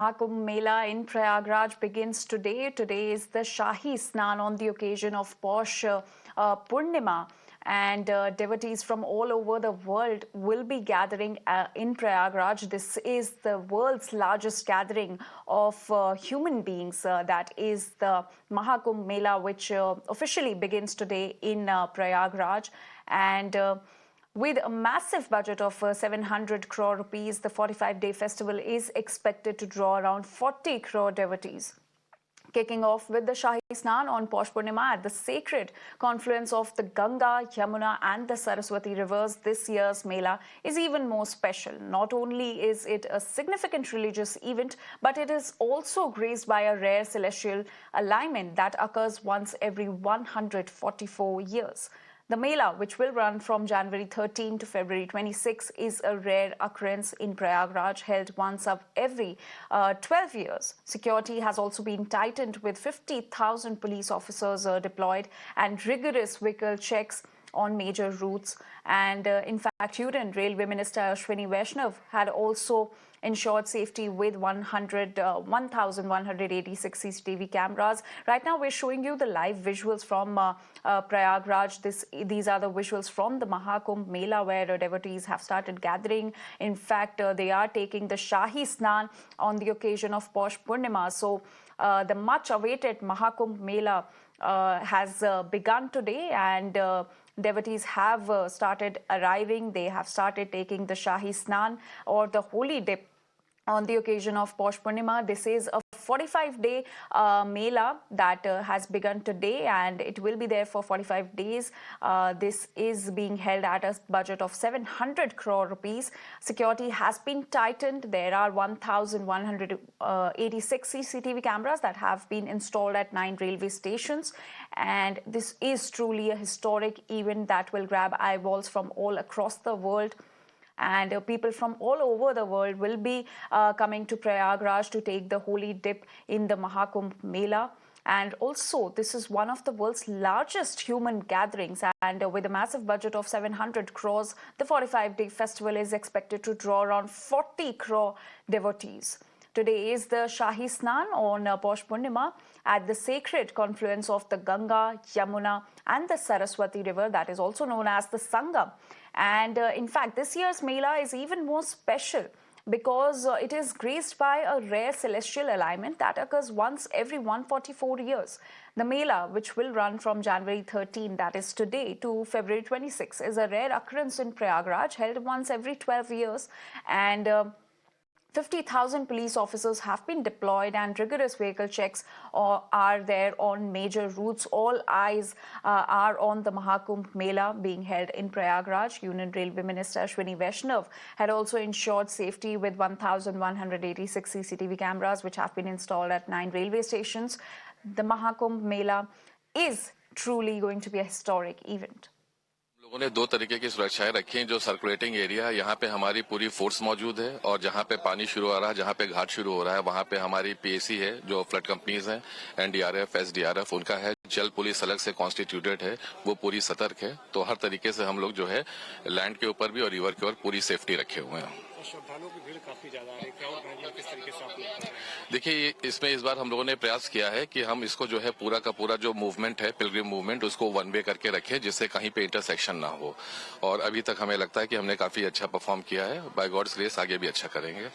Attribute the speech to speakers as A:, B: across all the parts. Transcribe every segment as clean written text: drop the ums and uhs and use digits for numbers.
A: Mahakumbh Mela in Prayagraj begins today. Today is the Shahi Snan on the occasion of Posh Purnima. And devotees from all over the world will be gathering in Prayagraj. This is the world's largest gathering of human beings. That is the Mahakumbh Mela, which officially begins today in Prayagraj. And with a massive budget of 700 crore rupees, the 45-day festival is expected to draw around 40 crore devotees. Kicking off with the Shahi Snan on Posh Purnima at the sacred confluence of the Ganga, Yamuna and the Saraswati rivers, this year's Mela is even more special. Not only is it a significant religious event, but it is also graced by a rare celestial alignment that occurs once every 144 years. The Mela, which will run from January 13 to February 26, is a rare occurrence in Prayagraj, held once every 12 years. Security has also been tightened with 50,000 police officers deployed and rigorous vehicle checks on major routes. And in fact, Union Railway Minister Ashwini Vaishnav had also ensured safety with 1,186 CCTV cameras. Right now, we're showing you the live visuals from Prayagraj. These are the visuals from the Mahakumbh Mela, where devotees have started gathering. In fact, they are taking the Shahi Snan on the occasion of Posh Purnima. So the much-awaited Mahakumbh Mela has begun today, and devotees have started arriving. They have started taking the Shahi Snan or the holy dip on the occasion of Posh Purnima. This is a 45-day Mela that has begun today, and it will be there for 45 days. This is being held at a budget of 700 crore rupees. Security has been tightened. There are 1,186 CCTV cameras that have been installed at 9 railway stations. And this is truly a historic event that will grab eyeballs from all across the world. And people from all over the world will be coming to Prayagraj to take the holy dip in the Mahakumbh Mela. And also, this is one of the world's largest human gatherings. And with a massive budget of 700 crores, the 45-day festival is expected to draw around 40 crore devotees. Today is the Shahi Snan on Posh Purnima at the sacred confluence of the Ganga, Yamuna and the Saraswati river, that is also known as the Sangam. And in fact, this year's Mela is even more special because it is graced by a rare celestial alignment that occurs once every 144 years. The Mela, which will run from January 13, that is today, to February 26, is a rare occurrence in Prayagraj, held once every 12 years. And 50,000 police officers have been deployed and rigorous vehicle checks are there on major routes. All eyes are on the Mahakumbh Mela being held in Prayagraj. Union Railway Minister Ashwini Vaishnav had also ensured safety with 1,186 CCTV cameras which have been installed at 9 railway stations. The Mahakumbh Mela is truly going to be a historic event.
B: लोगों ने 2 तरीके की सुरक्षाएं रखी हैं। जो circulating area है, यहाँ पे हमारी पूरी फोर्स मौजूद है, और जहाँ पे पानी शुरू हो रहा है, जहाँ पे घाट शुरू हो रहा है, वहाँ पे हमारी पीएसी है, जो फ्लड कंपनीज हैं, एनडीआरएफ, एसडीआरएफ उनका है, जल पुलिस अलग से कॉन्स्टिट्यूटेड है, वो पूरी सतर्क है। तो हर तरीके से हम लोग जो है लैंड के ऊपर भी और रिवर के ऊपर पूरी सेफ्टी रखे हुए हैं।
C: श्रद्धालुओं की भीड़ काफी ज्यादा है, क्राउड मैनेजमेंट किस तरीके से आप लोग?
B: देखिए, इसमें इस बार हम लोगों ने प्रयास किया है कि हम इसको जो है पूरा का पूरा जो मूवमेंट है, पिलग्रिम मूवमेंट, उसको वन वे करके रखें, जिससे कहीं पे इंटरसेक्शन ना हो। और अभी तक हमें लगता है कि हमने काफी अच्छा परफॉर्म किया है। बाय गॉड्स ग्रेस आगे भी अच्छा करेंगे।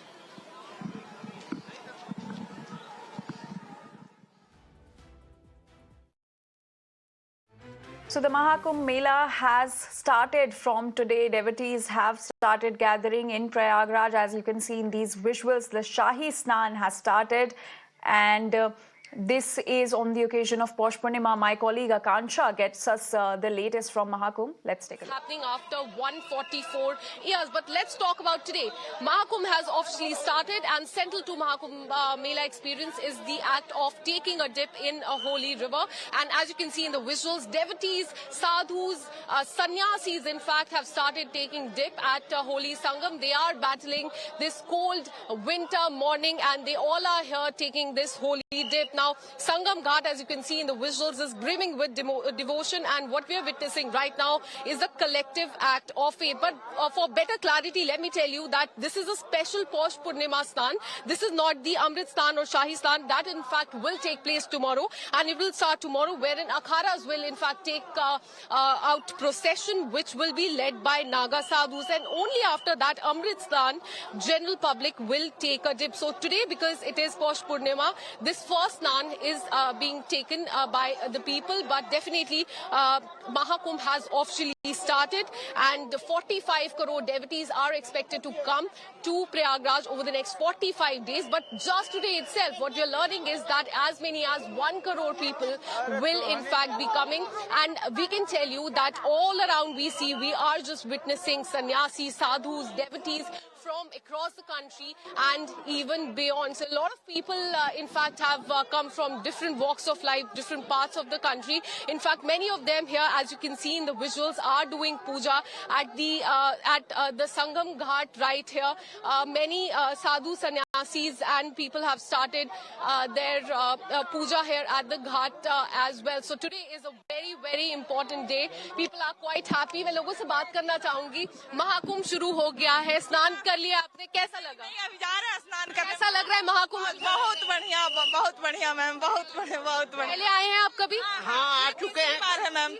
A: So the Mahakumbh Mela has started from today. Devotees have started gathering in Prayagraj. As you can see in these visuals, the Shahi Snan has started, and this is on the occasion of Posh Purnima. My colleague Akansha gets us the latest from Mahakumbh. Let's take a look.
D: Happening after 144 years. But let's talk about today. Mahakumbh has officially started, and central to Mahakumbh Mela experience is the act of taking a dip in a holy river. And as you can see in the visuals, devotees, sadhus, sannyasis in fact have started taking dip at holy Sangam. They are battling this cold winter morning, and they all are here taking this holy dip. Now, now. Sangam Ghat, as you can see in the visuals, is brimming with devotion, and what we are witnessing right now is a collective act of faith. But for better clarity, let me tell you that this is a special Posh Purnima Snan. This is not the Amrit Snan or Shahi Snan. That in fact will take place tomorrow, and it will start tomorrow, wherein akharas will in fact take out procession, which will be led by Naga sadhus, and only after that Amrit Snan general public will take a dip. So today, because it is Posh Purnima, this first Snan is being taken by the people, but definitely Mahakumbh has officially started, and 45 crore devotees are expected to come to Prayagraj over the next 45 days. But just today itself, what we're learning is that as many as 1 crore people will in fact be coming, and we can tell you that all around we are just witnessing sannyasis, sadhus, devotees from across the country and even beyond. So a lot of people in fact have come from different walks of life, different parts of the country. In fact, many of them here, as you can see in the visuals, are doing puja at the Sangam Ghat right here. Many sadhu sannyasis and people have started their puja here at the ghat as well. So today is a very, very important day. People are quite happy. मैं लोगों से बात करना चाहूंगी. महाकुंभ शुरू हो गया है. स्नान कर लिया आपने, कैसा लगा?
E: अभी जा रहे हैं स्नान करने.
D: कैसा लग रहा है महाकुंभ?
E: बहुत बढ़िया मैम, बहुत बढ़िया.
D: पहले आए हैं आप कभी?
E: हाँ, आ चुके हैं मैम.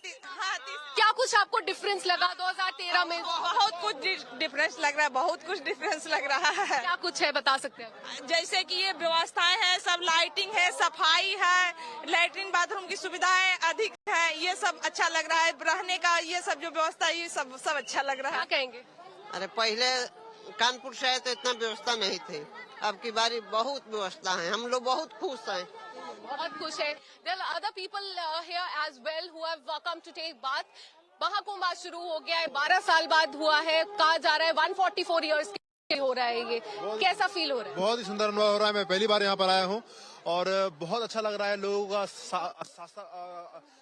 D: क्या कुछ आपको डिफरेंस लगा 2013 में?
E: बहुत कुछ डिफरेंस लग रहा है, बहुत कुछ डिफरेंस लग रहा है.
D: क्या कुछ है बता सकते हैं?
E: जैसे कि ये व्यवस्थाएं हैं, सब लाइटिंग है, सफाई है, लैट्रिन बाथरूम की सुविधाएं अधिक है, ये सब अच्छा लग रहा है. रहने का ये सब जो व्यवस्था है, ये सब अच्छा लग रहा है.
D: क्या कहेंगे?
F: अरे पहले कानपुर शहर तो इतना व्यवस्था नहीं थी, अब की बारी बहुत व्यवस्था है. हम लोग बहुत खुश हैं.
D: बहुत खुश है. There are other people here as well who have come to take bath. Mahakumbh आज शुरू हो गया है, 12 साल बाद हुआ है. कहा जा रहा है 144 इयर्स हो रहा है. ये कैसा फील हो रहा है?
G: बहुत ही सुंदर अनुभव हो रहा है. मैं पहली बार यहाँ पर आया हूँ और बहुत अच्छा लग रहा है. लोगों का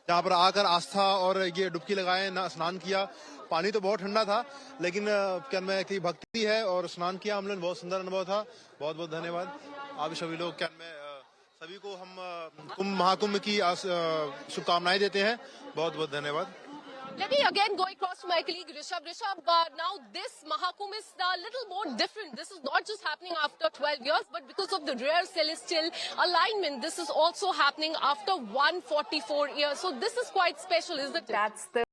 G: यहाँ पर आकर आस्था और ये डुबकी लगाए, स्नान किया. पानी तो बहुत ठंडा था, लेकिन क्या मैं की भक्ति है और स्नान किया हम लोग. बहुत सुंदर अनुभव था. बहुत बहुत धन्यवाद आप सभी लोग. क्या मैं सभी को हम महाकुंभ की शुभकामनाएं देते हैं. बहुत बहुत धन्यवाद.
D: Let me again go across to my colleague Rishabh. Rishabh, now this Mahakumbh is a little more different. This is not just happening after 12 years, but because of the rare celestial alignment, this is also happening after 144 years. So this is quite special, isn't it?
A: That's the